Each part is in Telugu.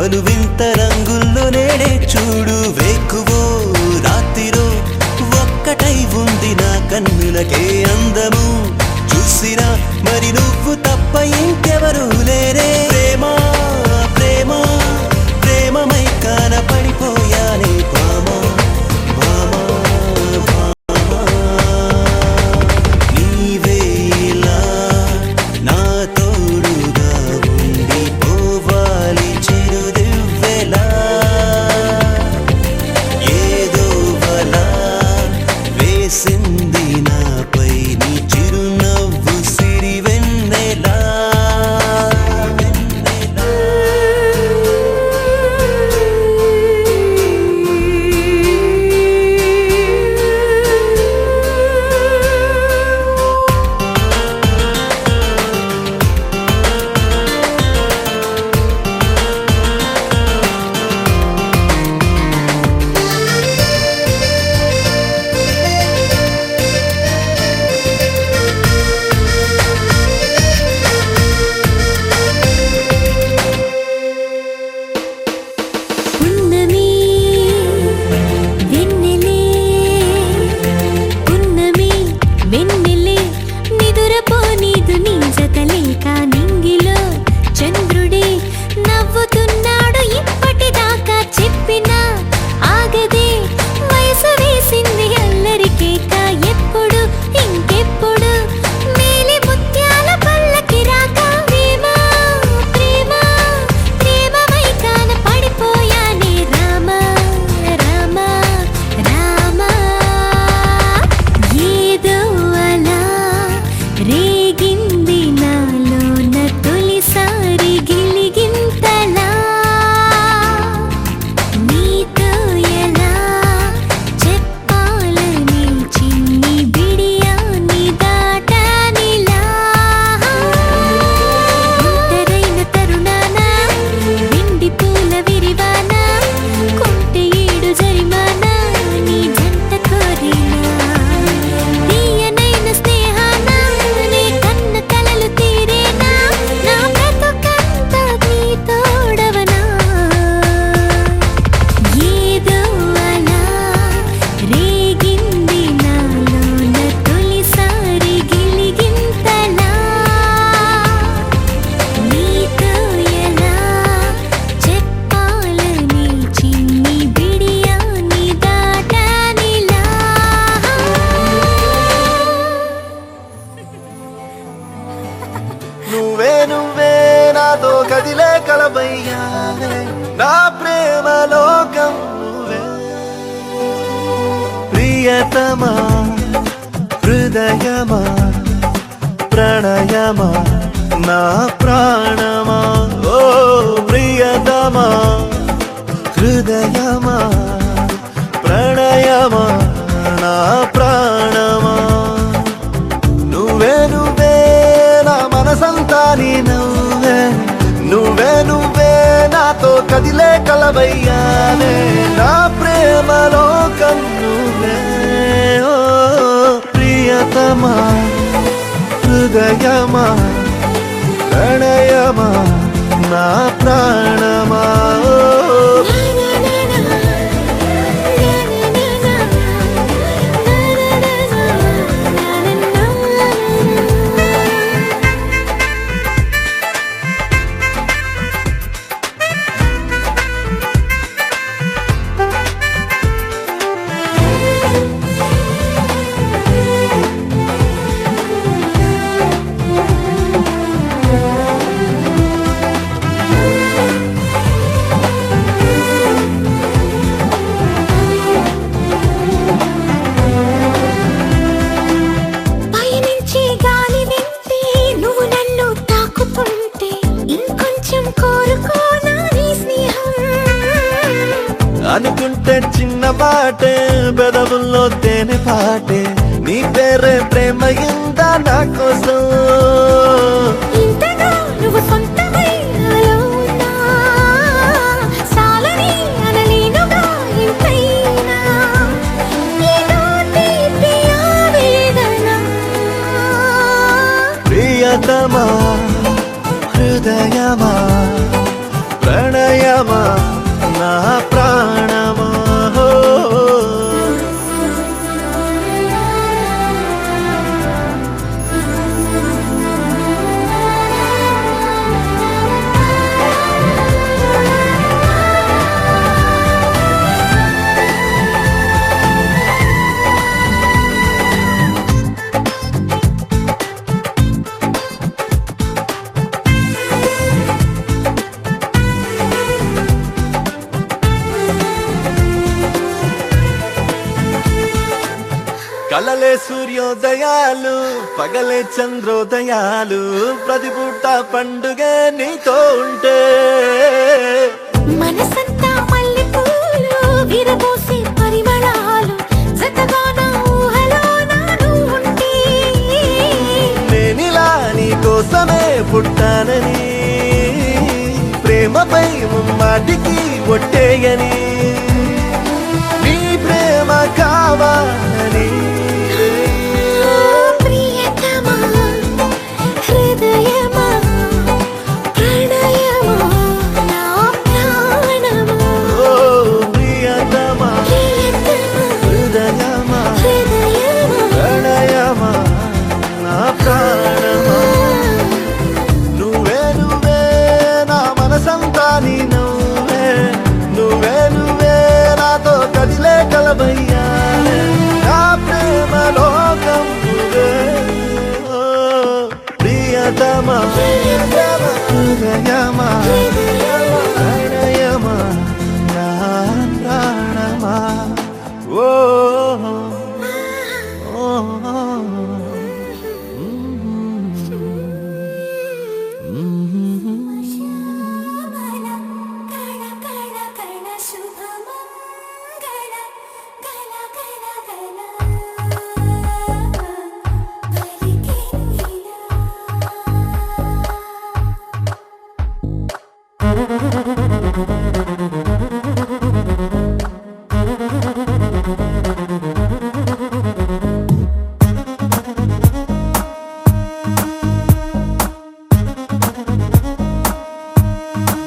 పలు వింత రంగుల్లో నేడే చూడు వేకువో రాత్రిలో ఒక్కటై ఉంది నా కన్నులకే అందము చూసినా మరి నువ్వు తప్ప ఇంకెవరు లేరే ప్రేమ ప్రేమ ప్రేమమై కాన పడిపోయానే భామ భామ భామ నీవే ఇలా నా తోడుగా ఉండి పోవాలి చిరుదివ్వెలా ఏదో వలా వేసింది నాపై నీ చిరునవ్వు సిరివెన్నెలా కదిలే కలబయ్యావే నా ప్రేమ లోకం నువ్వే ప్రియతమా హృదయమా ప్రణయమా నా ప్రాణమా ఓ ప్రియతమా హృదయమా ప్రణయమా నా ప్రాణమా నువ్వే నువ్వే నా మనసంతా నీ నువ్వే నువ్వే నువ్వే నాతో కదిలే కలవయ్యానే నా ప్రేమ లోకం నువ్వే ఓ ప్రియతమా హృదయమా ప్రణయమా నా ప్రాణమా అనుకుంటే చిన్న పాటే పెదవుల్లో తేనె పాటే నీ పేరే ప్రేమ ఇందా నా కోసం ప్రియతమా హృదయమా ప్రణయమా ప్రియతమా నా ప్రాణమా కలలే సూర్యోదయాలు పగలే చంద్రోదయాలు ప్రతి పూట పండుగ నీతో ఉంటే మనసంతా మల్లెపూలు విరబూసే పరిమళాలు జతగా నా ఊహలో నాను ఉంటే నేనిలా నీ కోసమే పుట్టానని ప్రేమపై ముమ్మాటికి ఒట్టేయని నీ ప్రేమ కావాలని ప్రియతమా హృదయమా ప్రణయమా నా ప్రాణమా ఓ ప్రియతమా హృదయమా ప్రణయమా నా ప్రాణమా నువ్వే నువ్వే నా మనసంతా నీ నువ్వే నువ్వే నువ్వే నాతో కదిలే కలవయ్యా నా ప్రేమ లోకం నువ్వే ఓ ప్రియతమా హృదయమా ప్రణయమా నా ప్రాణమా ఓ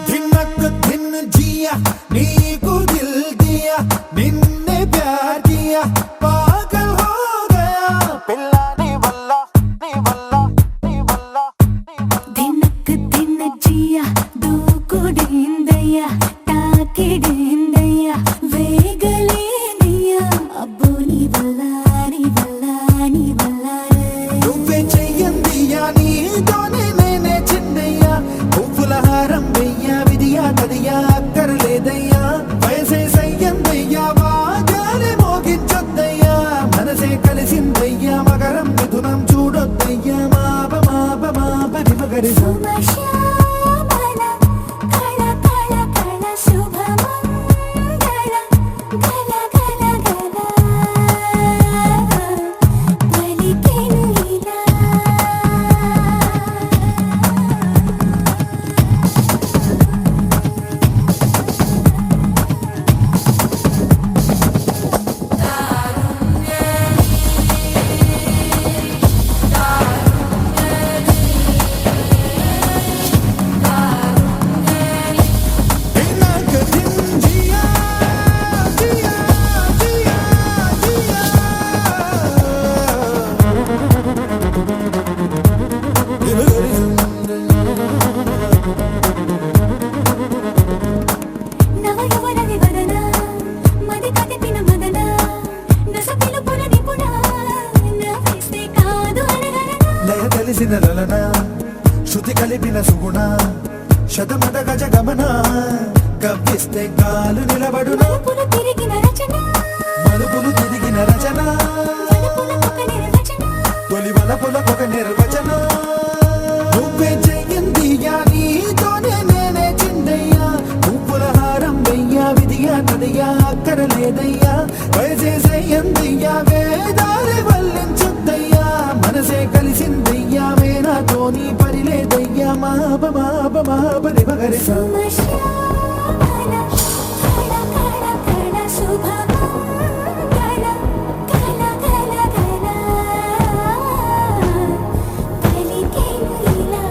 धिनक धिन जिया नीकु दिल दिया निन्ने प्यार किया पागल हो गया पिल्ला नी वल्ला नी वल्ला नी वल्ला దినక్ దిన జియా దూకుడిందయ్యా తాకిడిందయ్యా వేగలేదయ్యా అబ్బో నీ వల్ల నీ వల్ల నీ వల్ల నువ్వే చెయ్యందియా నీతోనే నేనే చిన్నయ్యా పువ్వుల హారం వెయ్యా విధియా తదియా అక్కర్లేదయ్యా వయసే సయ్యందయ్యా వాగాలే మోగించొద్దయ్యా మనసే కలిసిందయ్యా మకరం మిథునం చూడొద్దయ్యా మాప మాప మాప నిమగరి సుమశ్యామల కళ కళ కళ శుభమంగళ గల గల గల పలికెను ఇలా धिनक धिन जिया जिया जिया నవయవన వివరణ మది కదిపిన మదన నస పిలుపున నిపుణ నవ్విస్తే కాదు అనగలనా లయ తెలిసిన లలన శృతి కలిపిన సుగుణ శతమద గజ గమన కవ్విస్తే కాలు నిలబడునా మలుపులు తిరిగిన రచన మలుపులు తిరిగిన రచన మలుపులకొక నిర్వచన తొలి వలపులకొక నిర్వచన నువ్వే చెయ్యందియా నీతోనే నేనే చిన్నయ్యా పువ్వుల హారం వెయ్యా విధియా నదియా అక్కరలేదయ్యా వయసే చెయ్యందియా వేదాలే వల్లించొద్దయ్యా మనసే కలిసిందయ్యా వేనాతో నీ పరిలేదయ్యా మాప మాప మాప నిమగరి సుమశ్యామల కళ కళ కళ శుభమంగళ గల గల గల పలికెను ఇలా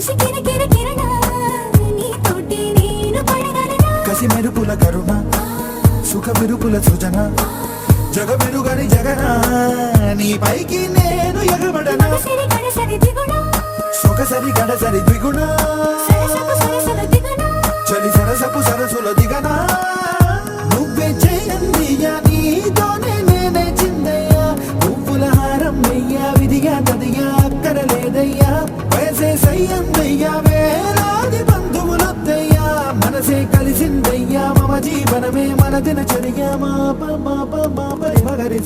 కలిసి కిరకిర కిరణ నీతోటి నేను పడగలనా కసి మెరుపుల కరుణ సుఖ విరుపుల సృజన జగ మెరుగని జగన నీ పైకి నేను ఎగబడనా మగసిరి గడసరి దిగుణ సొగసరి గడసరి ద్విగుణ సరసపు సరసల దిగుణ చలి సరసపు సరసుల దిగనా నువ్వే చేయందియా నీతోనే నేనే చిందయ్యా పువ్వుల హారం వెయ్యా విధిగా తదిగా అక్కర లేదయ్యా వయసే సయ్యందయ్యా వేలాది బంధువులొద్దయ్యా మనసే కలిసిందయ్యా మమ జీవనమే మన దినచర్య మాప మాప మాప మగరి